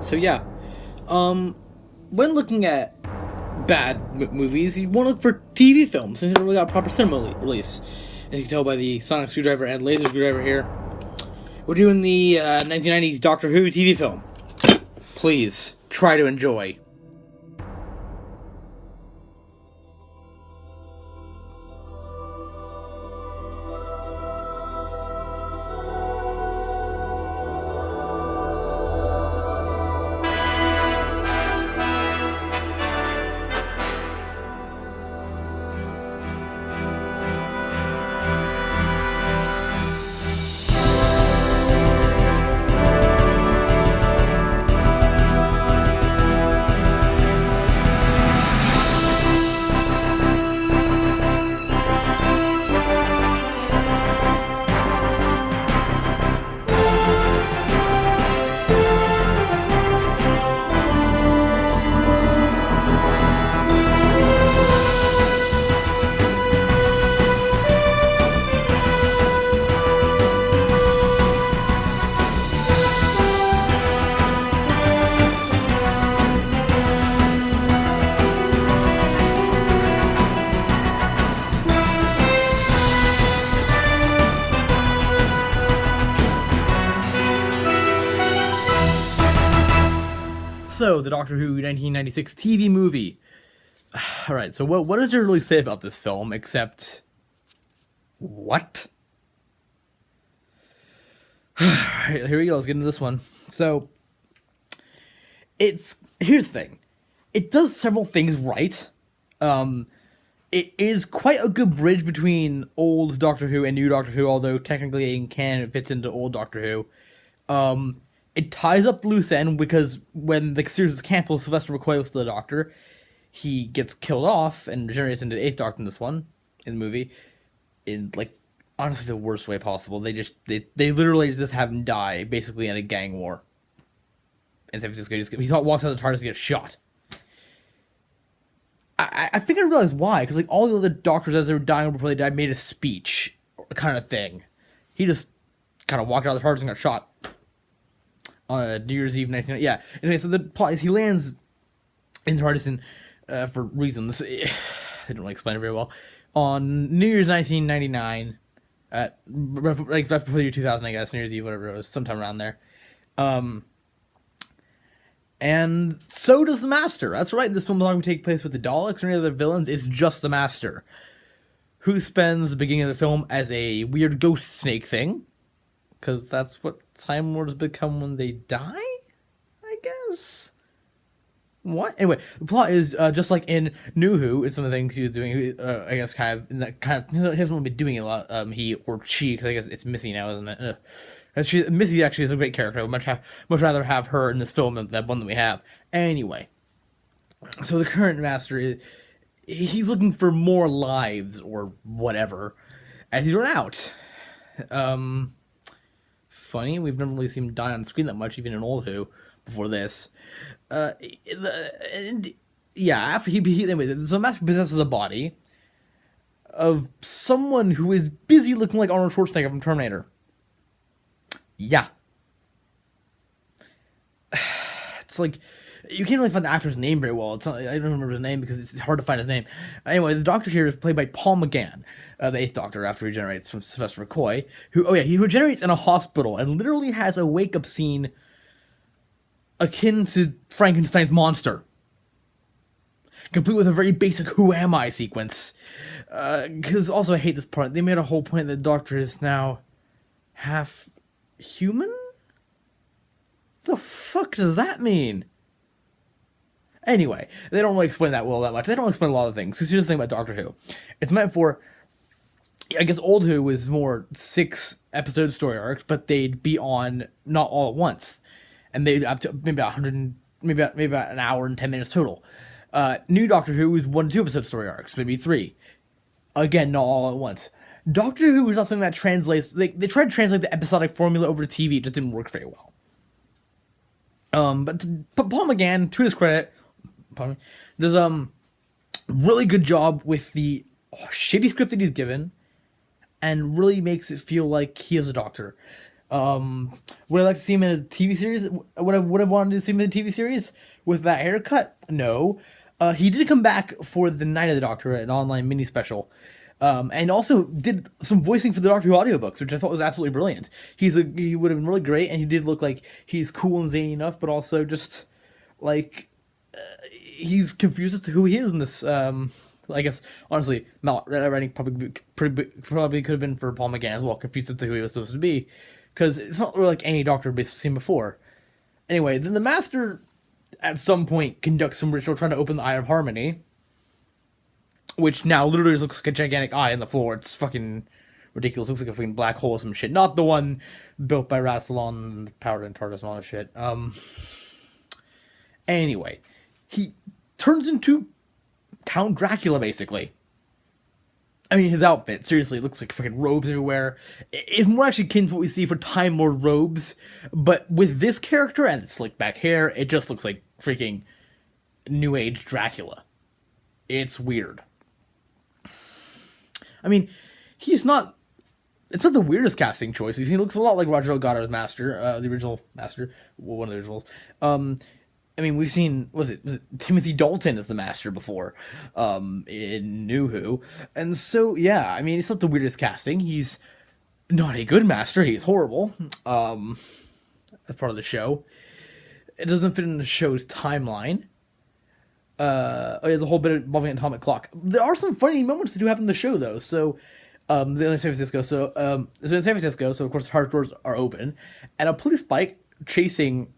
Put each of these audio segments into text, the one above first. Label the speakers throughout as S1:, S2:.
S1: So yeah, um, when looking at bad movies, you want to look for TV films and they really got a proper cinema release. As you can tell by the sonic screwdriver and laser screwdriver here, we're doing the 1990s Doctor Who TV film. Please try to enjoy. So, the Doctor Who 1996 TV movie. Alright, so what does there really say about this film, except... What? Alright, here we go, let's get into this one. So, here's the thing. It does several things right. It is quite a good bridge between old Doctor Who and new Doctor Who, although technically in canon it fits into old Doctor Who. It ties up the loose end because when the series is canceled, Sylvester McCoy was the Doctor. He gets killed off and regenerates into the Eighth Doctor in this one, in the movie, in like honestly the worst way possible. They literally just have him die basically in a gang war. And San Francisco he walks out of the TARDIS to get shot. I think I realized why, because like all the other Doctors as they were dying before they died made a speech kind of thing. He just kind of walked out of the TARDIS and got shot. On New Year's Eve 19... Yeah. Anyway, so the plot is he lands in TARDIS for reasons. I didn't really explain it very well. On New Year's 1999, right before the year 2000, I guess, New Year's Eve, whatever it was, sometime around there. And so does the Master. That's right, this film doesn't take place with the Daleks or any other villains. It's just the Master, who spends the beginning of the film as a weird ghost snake thing. Because that's what Time Lords become when they die? I guess? What? Anyway, the plot is, just like in New Who, it's some of the things he was doing, I guess he hasn't really been doing it a lot, he or she, because I guess it's Missy now, isn't it? Missy actually is a great character. I would much rather have her in this film than that one that we have. Anyway, so the current Master, he's looking for more lives, or whatever, as he's run out. Funny, we've never really seen him die on screen that much, even in old Who, before this. After anyway, so Master possesses a body of someone who is busy looking like Arnold Schwarzenegger from Terminator. Yeah. It's like, you can't really find the actor's name very well. It's not, I don't remember his name because it's hard to find his name. Anyway, the Doctor here is played by Paul McGann, the Eighth Doctor, after he regenerates from Sylvester McCoy, he regenerates in a hospital and literally has a wake-up scene akin to Frankenstein's monster, complete with a very basic "Who am I?" sequence. Because also I hate this part. They made a whole point that the Doctor is now half human. The fuck does that mean? Anyway, they don't really explain that well that much. They don't explain a lot of things. Because here's the thing about Doctor Who. It's meant for, I guess old Who was more 6-episode story arcs, but they'd be on not all at once. And they'd up to maybe about 100, maybe about an hour and 10 minutes total. New Doctor Who was 1 to 2 episode story arcs, maybe 3. Again, not all at once. Doctor Who is not something that translates, they tried to translate the episodic formula over to TV, it just didn't work very well. But Paul McGann, to his credit, does really good job with the shitty script that he's given, and really makes it feel like he is a doctor. Would I like to see him in a TV series? Would I wanted to see him in a TV series with that haircut? No. He did come back for the Night of the Doctor, an online mini special, and also did some voicing for the Doctor Who audiobooks, which I thought was absolutely brilliant. He would have been really great, and he did look like he's cool and zany enough, but also just like he's confused as to who he is in this. I guess honestly, that writing probably could have been for Paul McGann as well, confused as to who he was supposed to be, because it's not really like any Doctor we've seen before. Anyway, then the Master at some point conducts some ritual trying to open the Eye of Harmony, which now literally looks like a gigantic eye on the floor. It's fucking ridiculous. Looks like a fucking black hole or some shit. Not the one built by Rassilon, powered in TARDIS and all that shit. Anyway, he turns into Count Dracula, basically. I mean, his outfit, seriously, looks like fucking robes everywhere. It's more actually akin to what we see for Time Lord robes, but with this character and slick back hair, it just looks like freaking New Age Dracula. It's weird. I mean, he's not. It's not the weirdest casting choice. He looks a lot like Roger Goddard's Master, the original Master, well, one of the originals. I mean, we've seen was it Timothy Dalton as the Master before, in New Who, and so yeah, I mean, it's not the weirdest casting. He's not a good Master. He's horrible. As part of the show, it doesn't fit in the show's timeline. There's a whole bit involving an atomic clock. There are some funny moments that do happen in the show, though. So, in San Francisco. So in San Francisco. So of course, heart doors are open, and a police bike chasing.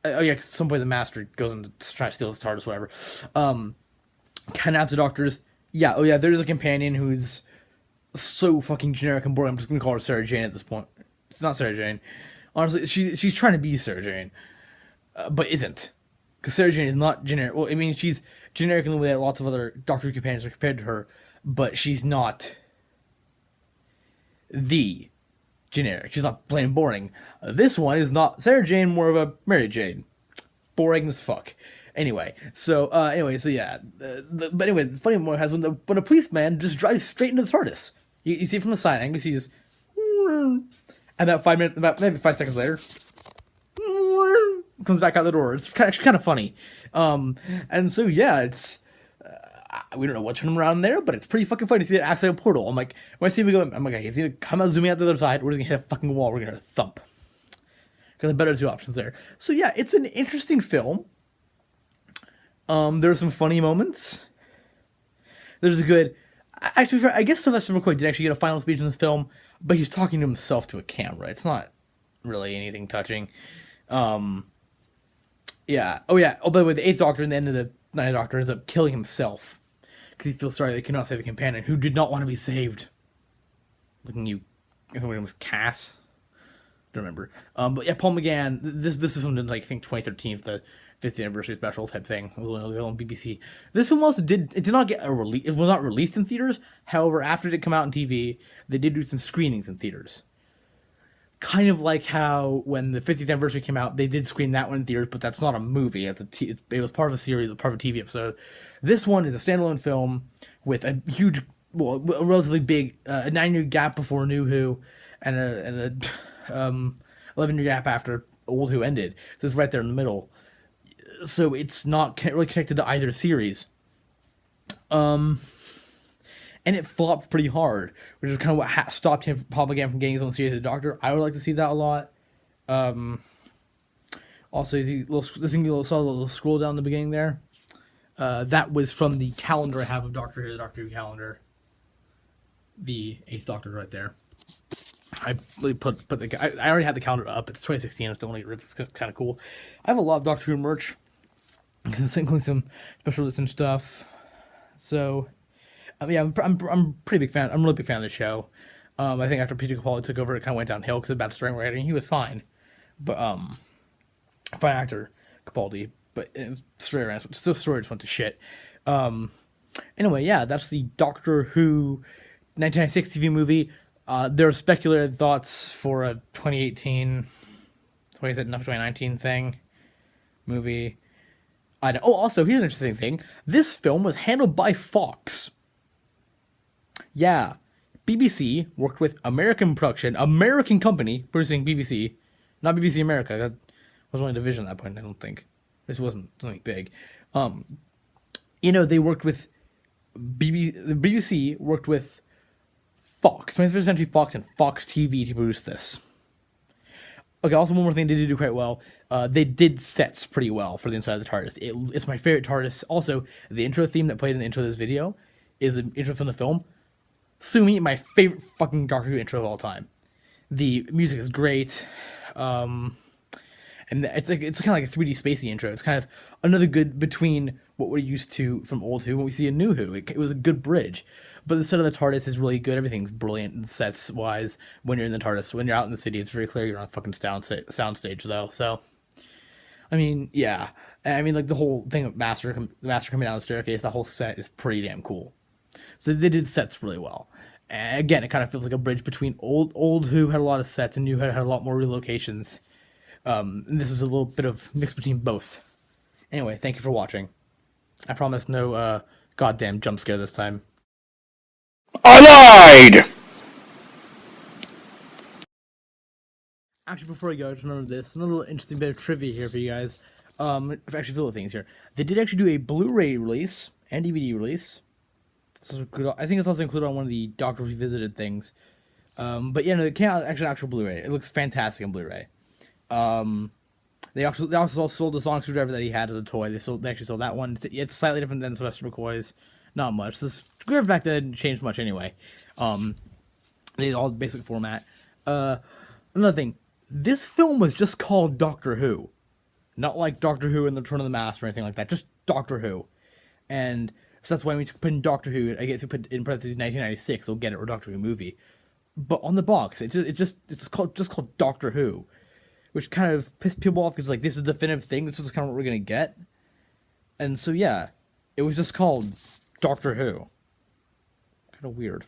S1: Oh yeah, at some point the Master goes in to try to steal his TARDIS, whatever. Kidnaps the Doctors. Yeah. Oh yeah. There's a companion who's so fucking generic and boring. I'm just gonna call her Sarah Jane at this point. It's not Sarah Jane. Honestly, she's trying to be Sarah Jane, but isn't. Because Sarah Jane is not generic. Well, I mean, she's generic in the way that lots of other Doctor Who companions are compared to her, but she's not the generic. She's not plain boring. This one is not Sarah Jane, more of a Mary Jane. Boring as fuck. Anyway, so yeah. But anyway, the funny moment has when a policeman just drives straight into the TARDIS. You see it from the side angle, you see just, and about maybe 5 seconds later, comes back out the door. It's actually kind of funny. And so yeah, it's we don't know what turned him around there, but it's pretty fucking funny to see that accidental portal. I'm like, when I see him go, I'm like, he's gonna come out zooming out the other side. We're just gonna hit a fucking wall. We're gonna thump. Got the better two options there. So yeah, it's an interesting film. There are some funny moments. There's a good. Actually, I guess Sylvester McCoy did actually get a final speech in this film, but he's talking to himself to a camera. It's not really anything touching. Yeah. Oh, yeah. Oh, by the way, the Eighth Doctor and the end of the Ninth Doctor ends up killing himself because he feels sorry they cannot save a companion who did not want to be saved. Looking you, I think her name was Cass. Don't remember. But yeah, Paul McGann. This is from like I think 2013, the 50th anniversary special type thing. It was on BBC. This film also did not get a release. It was not released in theaters. However, after it did come out on TV, they did do some screenings in theaters. Kind of like how when the 50th anniversary came out, they did screen that one in theaters, but that's not a movie. It was part of a series, part of a TV episode. This one is a standalone film with a huge, well, a relatively big, a 9-year gap before New Who, and a 11-year gap after Old Who ended. So it's right there in the middle. So it's not really connected to either series. And it flopped pretty hard, which is kind of what stopped him, Paul McGann, from getting his own series as a Doctor. I would like to see that a lot. Also, this thing you saw a little scroll down the beginning there. That was from the calendar I have of Doctor Who, the Doctor Who calendar. The 8th Doctor right there. I really put I already had the calendar up. It's 2016. I still want to get rid of it. It's kind of cool. I have a lot of Doctor Who merch, including some special edition stuff. So. Yeah, I'm pretty big fan. I'm a really big fan of the show. I think after Peter Capaldi took over, it kind of went downhill because of bad story He was fine, but fine actor Capaldi, but story just went to shit. Anyway, yeah, that's the Doctor Who 1996 TV movie. There are speculated thoughts for a 2018, 2019 thing movie. I know. Oh, also, here's an interesting thing. This film was handled by Fox. Yeah, BBC worked with American production, American company producing BBC, not BBC America. That was only a division at that point. I don't think this wasn't something big. They worked with the BBC worked with Fox, 21st Century Fox, and Fox TV to produce this. Okay, also one more thing they did do quite well. They did sets pretty well for the inside of the TARDIS. It's my favorite TARDIS. Also, the intro theme that played in the intro of this video is an intro from the film. Sue me, my favorite fucking Doctor Who intro of all time. The music is great. And it's kind of like a 3D spacey intro. It's kind of another good between what we're used to from old Who and what we see in new Who. It was a good bridge. But the set of the TARDIS is really good. Everything's brilliant sets wise when you're in the TARDIS. When you're out in the city, it's very clear you're on a fucking soundstage though. So, I mean, yeah. I mean, like the whole thing of Master coming down the staircase, the whole set is pretty damn cool. So they did sets really well. And again, it kind of feels like a bridge between old Who had a lot of sets and new Who had a lot more relocations. And this is a little bit of mix between both. Anyway, thank you for watching. I promise no goddamn jump scare this time.
S2: I lied!
S1: Actually, before I go, I just remembered this. Another little interesting bit of trivia here for you guys. Actually, a little things here. They did actually do a Blu-ray release and DVD release. I think it's also included on one of the Doctor Revisited things. But yeah, no, it came out actually actual Blu-ray. It looks fantastic on Blu-ray. They also sold the sonic screwdriver that he had as a toy. They actually sold that one. It's slightly different than Sylvester McCoy's. Not much. The screwdriver back then didn't change much anyway. They all basic format. Another thing. This film was just called Doctor Who. Not like Doctor Who and the Return of the Master or anything like that. Just Doctor Who. And so that's why we put in Doctor Who. I guess we put in parentheses 1996. We'll get it, or Doctor Who movie. But on the box, it's called Doctor Who, which kind of pissed people off because like this is the definitive thing. This is kind of what we're gonna get. And so yeah, it was just called Doctor Who. Kind of weird.